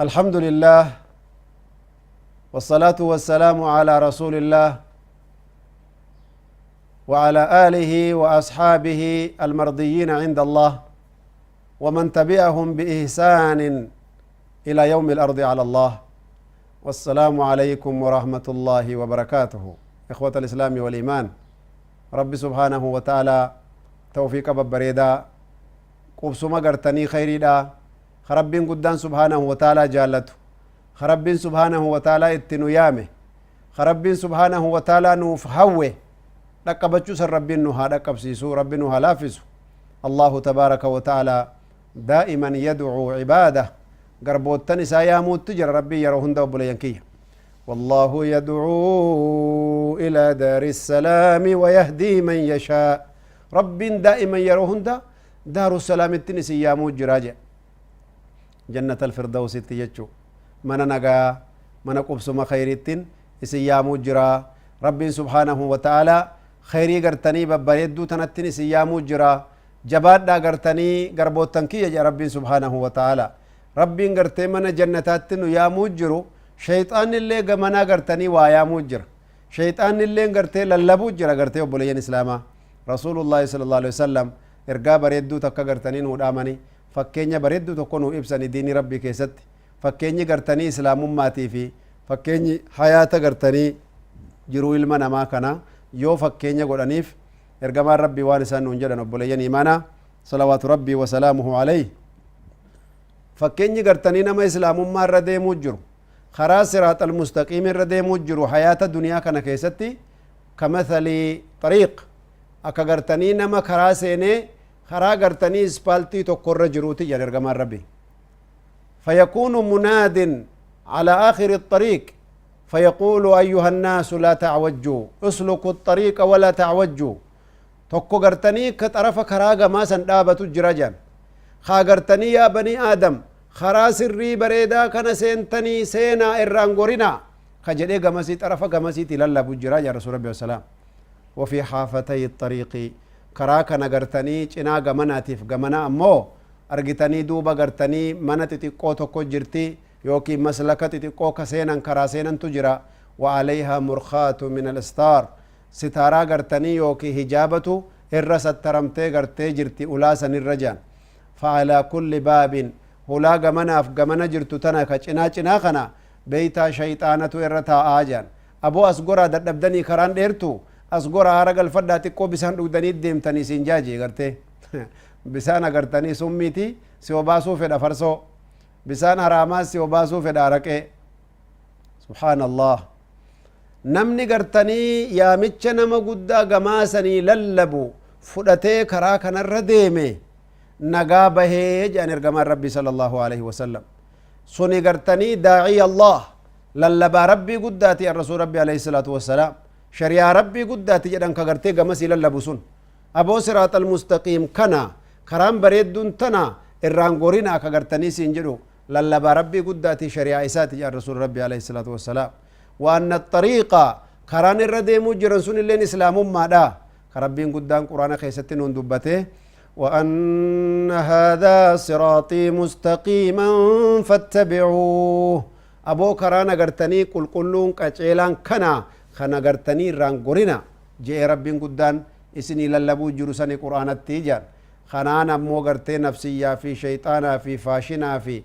الحمد لله والصلاة والسلام على رسول الله وعلى آله وأصحابه المرضيين عند الله ومن تبعهم بإحسان إلى يوم الأرض على الله والسلام عليكم ورحمة الله وبركاته إخوة الإسلام والإيمان رب سبحانه وتعالى توفيق ببريدا قبسما قرتني خيري دا خربين قدان سبحانه وتعالى جالته خربين سبحانه وتعالى اتنو يامه خربين سبحانه وتعالى نوف هوه لقبتشو سر ربين نوها لقبسيسو ربين نوها لافسو الله تبارك وتعالى دائما يدعو عباده قربوتن ساياموت تجر ربي يروهن دو بلينكيه والله يدعو إلى دار السلام ويهدي من يشاء رب دائما يروهن دار السلام التنسي ياموت جراجع جنة الفردوس تيجو من نجا من قبسم خيرتين اسيامو جرا رب سبحانه وتعالى خيري غرتني ببريدو تنتني سيامو جرا جباد دا غرتني غربوتن كي يا رب سبحانه وتعالى رب غرتي من جنتاتن يامو جرو شيطان اللي غمنا غرتني ويامو جر شيطان اللي غرتي للبو جرا غرتي وبلين اسلاما رسول الله صلى الله عليه وسلم ارغا بريدو تك غرتني ودامني fakkeenya bareeddu tokko nu ibsani diini rabbii keessatti fakkeenyi gartanii islaamummaati fi fakkeenyi hayaata gartanii jiruu ilma namaa kana yoo fakkeenya godhaniif ergamaan rabbii waan isaan nuun jedhan obboleeyyan imaanaa salawaatu rabbii wa salaamuhu alayhi fakkeenyi gartanii nama islaamummaa irra deemuu jiru karaa siraaxal mustaqiim irra deemuu jiru hayaata duniyaa kana keessatti kamathali xariiq akka gartanii nama karaa seenee خرا غرتني اسبالتي تكور جروتي يا رغمان ربي فيكون مناد على آخر الطريق فيقول أيها الناس لا تعوجوا اسلكوا الطريق ولا تعوجوا تكو غرتني كطرف خراغا ما سندابة جراجان خا غرتني يا بني آدم خرا سري بريدا كان سينتني سينا إرانغورنا خجدي غمسي طرف غمسي تلال بجراج يا رسول الله والسلام وفي حافتي الطريق karaa kana gartanii cinaa gamanaatiif gamana ammoo argitanii duuba gartanii mana xixiqqoo tokko jirti yookiin maslaka xixiqqoo ka seenan karaa seenantu jira wa alayha murkhaatu min al-istaar sitaaraa gartanii yookiin hijaabatu irra sattaramtee gartee jirti ulaasan irra jaan fa'alaa kulli baabin hulaa gamanaaf gamana jirtu tana ka cinaa kana beeytaa shayxaanatu irra taa'aa jaan aboo as goraa dadhabdanii karaan dheertu asgora hara galfadhaa xiqqoo bisaan dhugdanii deemtanii siin jaaje garte bisaan agartanii summiti si obaasuu fedha farsoo bisaan haraamaas si obaasuu fedha araqee subhaanallah namni gartanii yaamicha nama guddaa gamaasanii lallabu fudhatee karaa kanarra deeme nagaa bahee jedhan ergamaan rabbii sallallahu alaihi wasallam suni gartanii daaciy allah lallabaa rabbii guddaati arrasuul rabbii alaihi salaatu wassalaam شريعة ربي قداتي جدن كغرتي غمسي للبسون أبو صراط المستقيم كنا كرام بريد دون تنا الرانغورينا كغرتني سينجرو للبا ربي قداتي شريعة إساتي يا رسول ربي عليه الصلاة والسلام وأن الطريقة كران الرديمو جرنسون اللين إسلام ما دا كربين قدان قرآن خيستين وندبته وأن هذا صراطي مستقيما فاتبعوه أبو كران غرتني قل قلون كأجيلان كنا خنا غرتني رانغورينا جاء ربين قدان اسني للبو جرسني قرآن التيجان خنانا مو غرتي نفسية في شيطانا في فاشنا في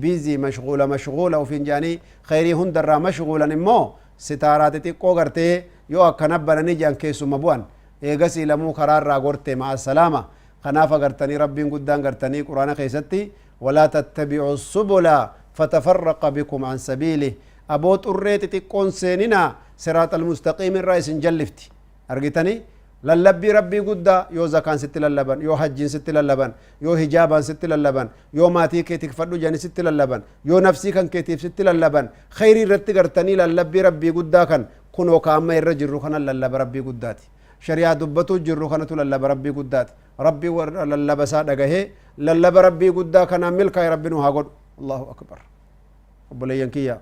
بيزي مشغولة وفي جاني خيري هندر مشغولا مو ستارات تيقو غرتي يو أكنبرني جان كيسو مبوان إيغسي لمو قرار راغورتي مع السلامة خنافا غرتني ربين قدان غرتني قرآن خيستي ولا تتبعوا السبل فتفرق بكم عن سبيله أبوت الريت تيقون سيننا صراط المستقيم الرئيس جلفتي أرغتني للبي ربي قدا يو زكان ست للبن يو حجين ست للبن يو حجابان ست للبن يو ماتي كيتك فدو جاني ست للبن يو نفسي كان كيتيف ست للبن خيري رت غرتني للبي ربي قدا كان كنو كاما يرجر كان للب ربي قداتي شريعة دبتو جرو كانت للب ربي قدات ربي للبسا دغه للب ربي قدا كان ملك ربي نو هاغد الله اكبر obboleeyyan kiyya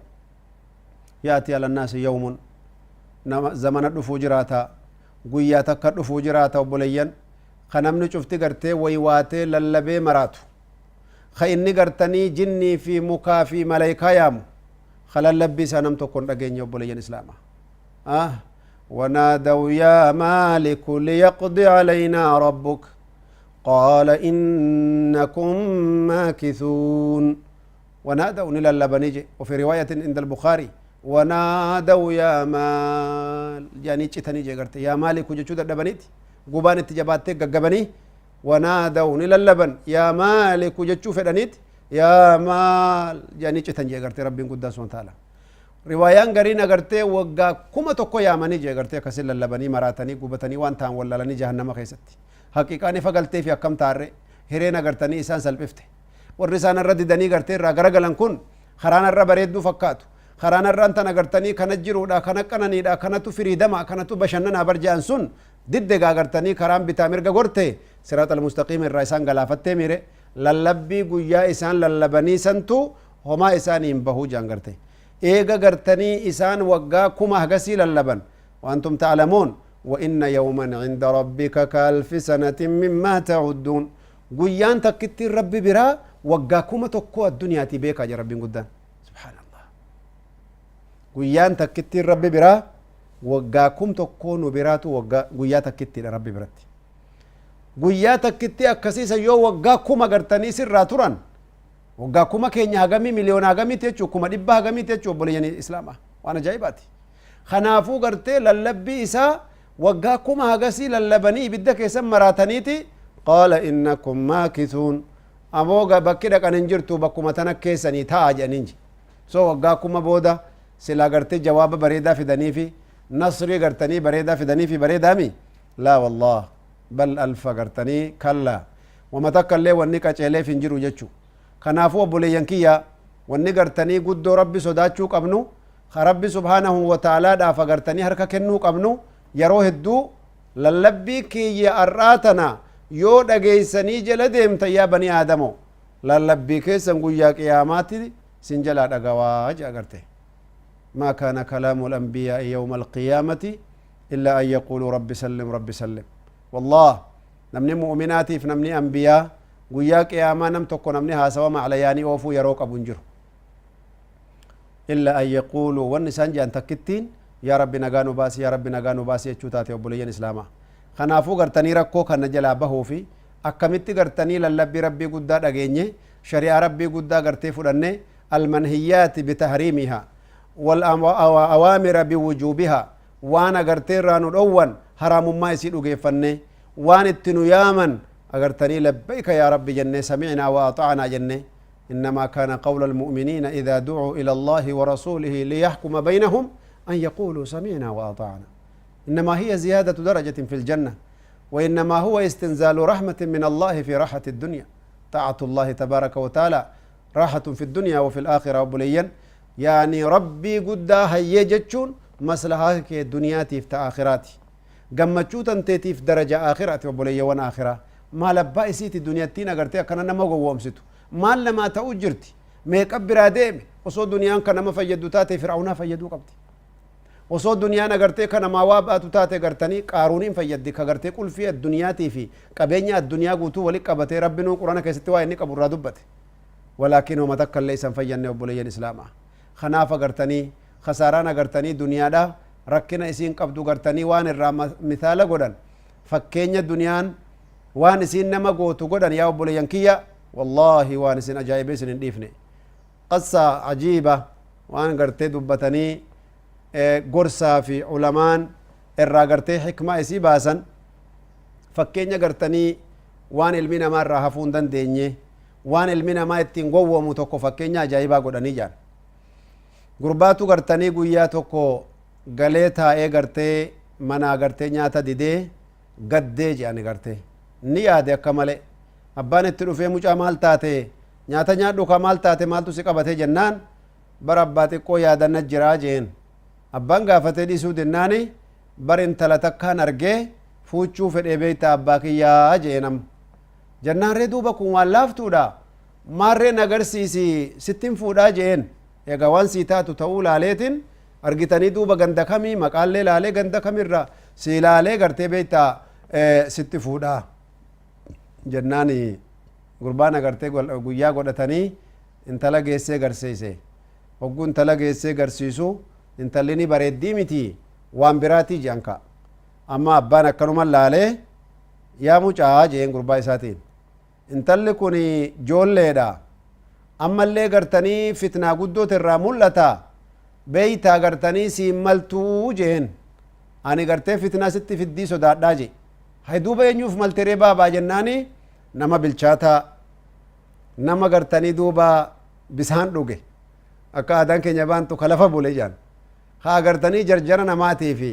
yaati ala naasi yawmun zamana dhufuu jiraata guyyaa takka dhufuu jiraata obboleeyyan ka namni cufti gartee waywaatee lallabee maraatu ka inni gartanii jinnii fi mukaa fi malaayikaa yaamu ka lallabbii isaa nam tokkon dhageenya obboleeyyan islaama ونادوا يا مالك ليقض علينا ربك قال إنكم ماكثون ونادوا إلى اللبنيج وفي رواية عند البخاري ونادوا يا مال يعني تشتني جرت يا مالك وجود اللبنيت قبان التجابات قبني ونادوا إلى اللبن يا مالك وجود فدنيت يا مال يعني تشتني جرت ربي قداس وتعالى riwaayaan gariin agartee waggaa kuma tokko yaamanii jee agartee akkasin lallabanii maraatanii gubatanii waan ta'an wallalanii jahannama keessatti haqiiqaan ifa galtee fi akkam taarre hireen agartanii isaan salphifte warri isaan irra didanii gartee irraa garagalan kun karaan irra bareedduu fakkaatu karaan irraan tan agartanii kana jiruudha kana qananiidha kanatu firiidama kanatu bashannanaa barja'an sun diddega agartanii karaan bitaa mirga gorte siraatal mustaqiim irraa isaan galaafattee mire lallabbii guyyaa isaan lallabanii santu homaa isaanii hin bahuu jaan gartee eega gartanii isaan waggaa kuma hagasii lallaban waantum ta'lamuun وإن يوما عند ربك كألف سنة مما تعدون guyyaan takkitti rabbi biraa waggaa kuma tokko addunyaati beekaa jira rabbiin guddaan subhaanallah guyyaan takkitti rabbi biraa waggaa kum tokko nu biraatu guyyaa takkittidha rabbi biratti guyyaa takkitti akkasiisa yoo waggaa kuma gartanii sirraa turan waggaa kuma keenya hagamii miliyoona hagamiiti jechuu kuma dhibba hagamiiti jechuu obboleeyyan islaamaa waan ajaa'ibaati kanaafuu gartee lallabbii isaa waggaa kuma hagasii lallabanii ibidda keessan maraataniiti qaala innakum maakisuun amooga bakki dhaqan hin jirtu bakkuma tana keessanii ta'a jedhaniin so waggaa kuma booda silaa gartee jawaaba bareedaa fidaniifi nasrii gartanii bareedaa fidaniifi bareedaami laa wallah bal alfa gartanii kallaa wama takka illee wanni qaceeleef hin jiru jechuu kanaafuu obboleeyyan kiyya wanni gartanii guddoo rabbi sodaachuu qabnu ka rabbi subhaanahu wa ta'aalaa dhaaf agartanii harka kennuu qabnu yeroo hedduu lallabbii kiyya arraatana yoo dhageeysanii jala deemta yaa banii aadamo lallabbii keessan guyyaa qiyaamaatti sin jalaa dhagawaa je agarte ما كان كلام الأنبياء يوم القيامة إلا أن يقولوا رب سلم رب سلم والله نمني مؤمناتي في نمني أنبياء قياك يا ما نم تكو نمني هاسوا مع لياني وفو يروك أبو نجر إلا أن يقولوا والنسان جان تكتين يا رب نغانو باسي يا رب نغانو باسي يچوتاتي وبليين إسلاما خنافو غرتني ركو كان نجلا بهو في أكمتي غرتني للبي ربي قدا دغيني شريعة ربي قدا غرتي فدني المنهيات بتحريمها والأوامر بوجوبها وانا غرتي رانو دوان حرام ما يسيدو غيفني وان اتنو يامن اغرتني لبيك يا رب جنة سمعنا وأطعنا جنة إنما كان قول المؤمنين إذا دعوا إلى الله ورسوله ليحكم بينهم أن يقولوا سمعنا وأطعنا إنما هي زيادة درجة في الجنة وإنما هو استنزال رحمة من الله في راحة الدنيا طاعة الله تبارك وتعالى راحة في الدنيا وفي الآخرة وبليا يعني ربي قدا هيجتشون مصلحة الدنيا تيف آخراتي قمتشو تنتيتي في درجة آخرة وبليا وانا آخرة ما لبا إسيتي دنيا تينا قرتي أكنا نما قوامستو ما لما تأجرتي ميك أبرا ديمي وصو دنيا كان ما فيدو تاتي فرعونا فيدو قبتي وصو دنيا نغرتي كان ما واباتو تاتي قرتني قارونين فيدي كغرتي كل في الدنيا تيفي قبينيا الدنيا قوتو ولي قبتي ربنا قرآن كيستوا إني قبر دبتي ولكن وما تكل ليس فيني وبليا الإسلام خناف قرتني خساران قرتني دنيا دا ركنا اسين قبدو قرتني وان الرام مثال قدن فكينيا دنيان وان اسين نما قوتو قدن يا وبليا كيا والله وان اسين أجايبه سنين ديفني قصة عجيبة وان قرتي دبتني gorsaa fi ulamaan irraa gartee hikmaa isii baasan fakkeenya gartanii waan ilmi namaa irraa hafuu hin dandeenye waan ilmi namaa ittiin gowwomu tokko fakkeenya ajaa'ibaa godhanii jaan gurbaatu gartanii guyyaa tokko galee taa'ee gartee manaa gartee nyaata didee gaddee jedhani gartee ni yaade akka malee abbaan itti dhufee mucaa maal taate nyaata nyaadhu ka maal taate maaltu si qabatee jennaan bara abbaa xiqqoo yaadanna jiraa jeen abbaan gaafatee dhiisuu dinnaani bar intala takkaan argee fuuchuu fedhee beeyta abbaa kiyyaa jeenam jennaan ree duuba kun waan laaftuudha maarreen agarsiisi sittin fuudhaa jeen eega waan sii taatu ta'uu laaleetin argitanii duuba ganda kamii maqaallee laalee ganda kamirra sii laalee gartee beeytaa sitti fuudhaa jennaani gurbaan agartee guyyaa godhatanii intala geessee garsiise hogguu intala geessee garsiisu intalli ni bareeddii miti waan biraatii jedhan ka amma abbaan akkanuma laalee yaa mucaa jeen gurbaa isaatiin intalli kun joolleedha ammallee gartanii fitnaa guddoota irraa mul'ata beeytaa gartanii siin maltuu jeen ani gartee fitnaa sitti fiddii sodaadhaa je hay duuba eenyuuf malteree baabaa jennaani nama bilchaataa nama gartanii duuba bisaan dhuge akka aadaan keenya baantu ka lafa bule jaan haa gartanii jarjara namaatii fi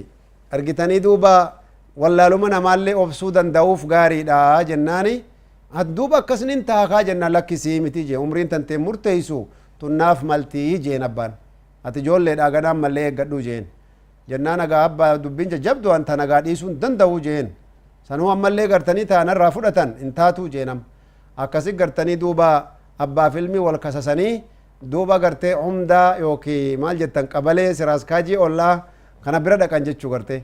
argitanii duuba wallaaluma namaallee obsuu danda'uuf gaariidha jennaani duuba akkasnin taakaa jennaan lakkisii miti jee umriin tantee murteeysu tunnaaf maltii jeen abbaan ati ijoolleedha ganaan mallee eeggadhu jeen jennaan agaa abbaa dubbiin jajjabdu anta nagaa dhiisuun danda'u jeen sanuu ammallee gartanii taanarraa fudhatan in taatuu jeenam akkasi gartanii duuba abbaaf ilmi wal kasasanii duuba gartee humdaa yookii maal jettan qabalee siraaskaajii ollaa kana bira dhaqan jechuu garte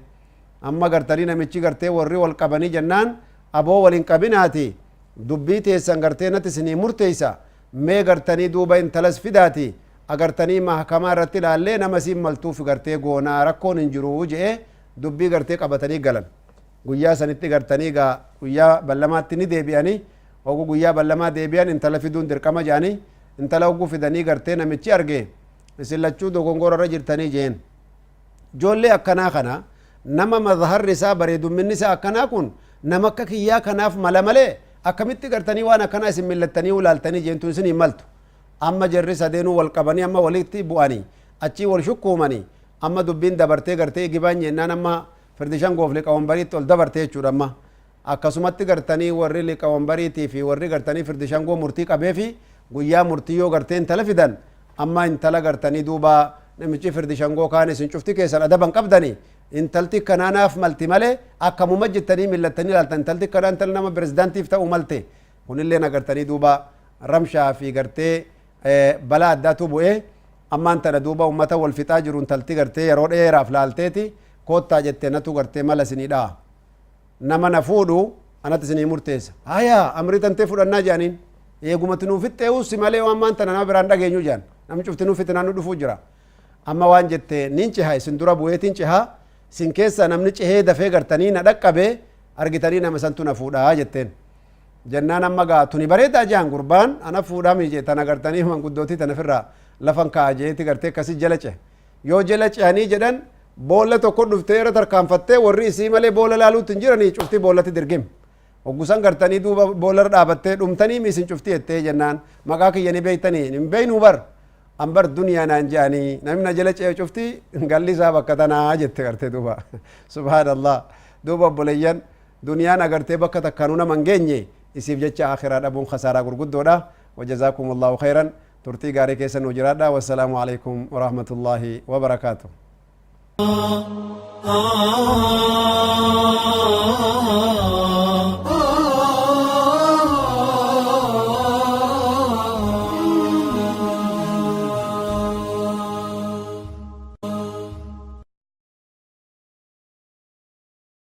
amma gartanii namichi gartee warri wal qabanii jennaan aboo waliin qabinaati dubbii teessan gartee natti isinii murteeysa mee gartanii duuba intalas fidaati agartanii mahkamaa irratti ilaallee nama siin maltuuf gartee goonaa rakkoon hin jiru jee dubbii gartee qabatanii galan guyyaa sanitti gartanii gaa guyyaa ballamaatti ni deebi'anii ogu guyyaa ballamaa deebi'an intala fiduun dirqama jaanii intala ogu fidanii gartee namichi arge isin lachuu dogongorarra jirtanii jeen ijoollee akkanaa kana nama mazharri isaa bareedumminni isaa akkanaa kun nama akka kiyyaa kanaaf mala malee akkamitti gartanii waan akkanaa isin millattanii ulaaltanii jeentu isin hin maltu amma jarri sadeenuu wal qabanii amma walitti bu'anii achii wal shukkuumanii amma dubbiin dabartee gartee gibaan jennaan amma firdishan goof liqawambariitti ol dabartee jechuudha amma akkasumatti gartanii warri liqawambariitii fi warri gartanii firdishan goo murtii qabee fi guyyaa murtii yoo gartee intala fidan amma intala gartanii duuba namichi firdishangoo kaan isin cufti keessan adaban qabdanii intalti kanaanaaf malti malee akkamuma jettanii millattanii ilaaltan intalti kanaa intala nama pirezidaantiif ta'u malte kunillee nagartanii duuba ramshaa fi gartee balaa addaatu bu'ee ammaan tana duuba ummata wal fixaa jiru intalti gartee yeroo dheeraaf laalteeti koottaa jettee natu gartee mala isinii dha'a nama na fuudhu anatti isinii murteessa haya amrii tantee fudhannaa jaaniin eegumatti nuuf fixxeewusi malee waan maan tana nama biraan dhageenyu jaan namni cufti nuuf fixinaan nu dhufuu jira amma waan jette nin ciha isin dura bu'eetiin ciha isin keessa namni cihee dafee gartanii na dhaqqabee argitanii nama santu na fuudhaa jetteen jennaan amma gaa tuni bareedaa jaan gurbaan ana fuudhaa miije tana gartanii manguddootii tana firraa lafan kaa jeeti gartee akkasi jala cehe yoo jala cehanii jedhan boolla tokko dhuftee irra tarkaanfattee warri isii malee boolla laaluutti hin jiranii cufti boollatti dirgim hoggusan gartanii duuba boollarra dhaabattee dhumtanii miisin cufti jettee jennaan maqaa kiyyanii beeytanii hin beeynuu bar ambar duniyaa naan je'anii namni na jala ce'e cufti galli isaa bakka tanaa jette gartee duuba subhaanallah duuba obboleeyyan duniyaan agartee bakka takkaanuu nama hin geenye isiif jecha akhiraa dhabuun khasaaraa gurguddoodha wajazaakum allahu khayran turtii gaarii keessa nuu jiraadha wassalaamu alaikum warahmatullaahi wabarakaatuh ah